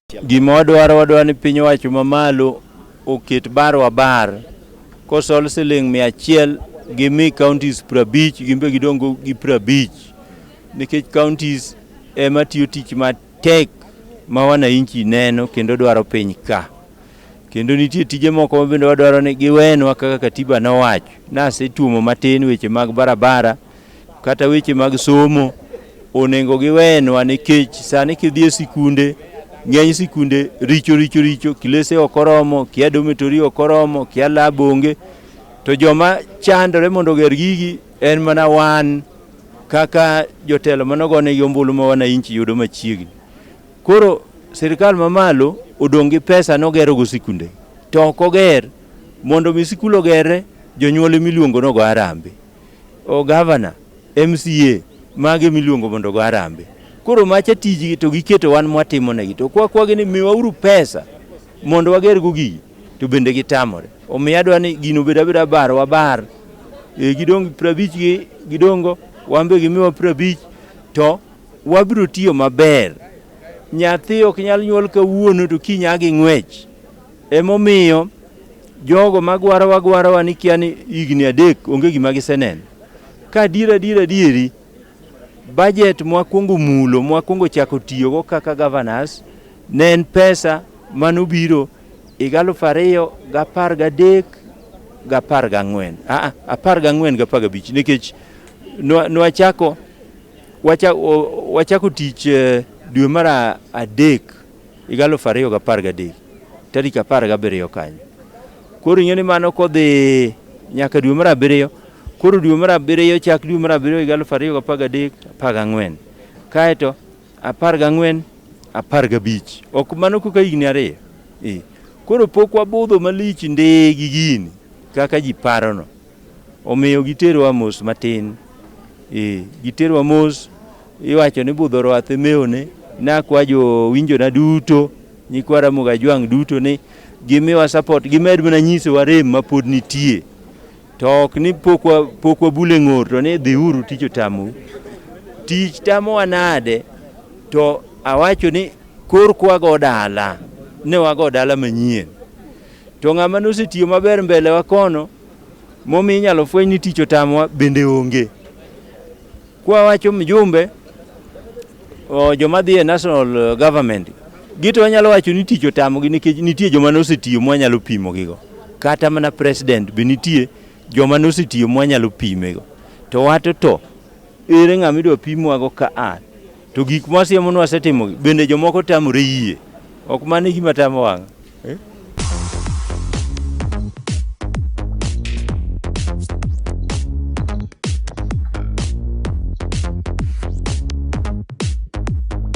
Gima wadwaro ni piny owacho mamalo oket barwa bar kosol siling 100 gimi counties 50 gimbe gidongo gi 50 nikech counties ema tiyo tich matek ma wananchi neno kendo dwaro piny ka. Kendo nitie tije moko ma bende wadwaro ni giwenwa kaka katiba nowacho. Nasetuomo matin weche mag barabara kata weche mag somo onego giwenwa nikech sani kidhie sikunde ng'eny sikunde richo kilese okoromo kia dormitory okoromo kia lab onge to joma chandore mondo ger gigi en mana wan kaka jotelo manogone yombulu ma wananchi yudo machiegni. Koro sirikal mamalo odong' gi pesa nogero go sikunde to ok oger mondo mi sikul ogere jonyuol miluongo no go arambe o governor MCA mage miluongo mondo go arambe. Koro macha tijgi to giketo wan mwatimo negi to kwagi ni miwauru pesa mondo wager go gigi to bende gitamore. Omiyo adwa ni gino beda bar wa bar gidong 50 gidongo wambe gimiwa 50 to wabiro tiyo maber. Nyathi ok nyal nyuol kawuono to kinyagi ng'wech. Emomiyo jogo magwaro ni kiani higni 3 onge gima giseneno. Ka dieri budget mwakungo mulo mwakungo chako tiyogo kaka governors ne en pesa manobiro 2013 14 15 nikech wachako tich dwe mar adek 2013 tarik 17 kanyo. Koro ing'eni mano kodhi nyaka dwe mar 7. Koro dwe mar 7 chak dwe mar 7 2013 14 kaeto 14 15 ok mano koka higni 2. Koro pok wabudho malich ndegi gini kaka ji parono. Omiyo giterowa mos matin. Giterowa mos iwacho ni budho rwath meone na kwa jo winjo na duto nyikwara Muga Jwang duto ni gimiwa support gimed mana nyiso warem mapod nitie. To ok ni pok wabule ng'or to ni dhiuru tich otamu. Tich tamo wanade to awacho ni kor kwago dala ne wago dala manyien. To ng'ama nosetiyo maber mbele wa kono momi inyalo fweny ni tich otamwa bende onge. Kwa wacho mjumbe joma dhi e national government gito wanyalo wacho ni tich otamogi nikech nitie joma nosetiyo mwanyalo pimo gigo. Kata mana president be nitie joma nosetiyo mwanyalo pimego. To wato to ere ng'ama idwa pimwago ka an to gik mwasiemonwa wasetimo bende jomoko tamore yie ok mani gima tamo wang'a.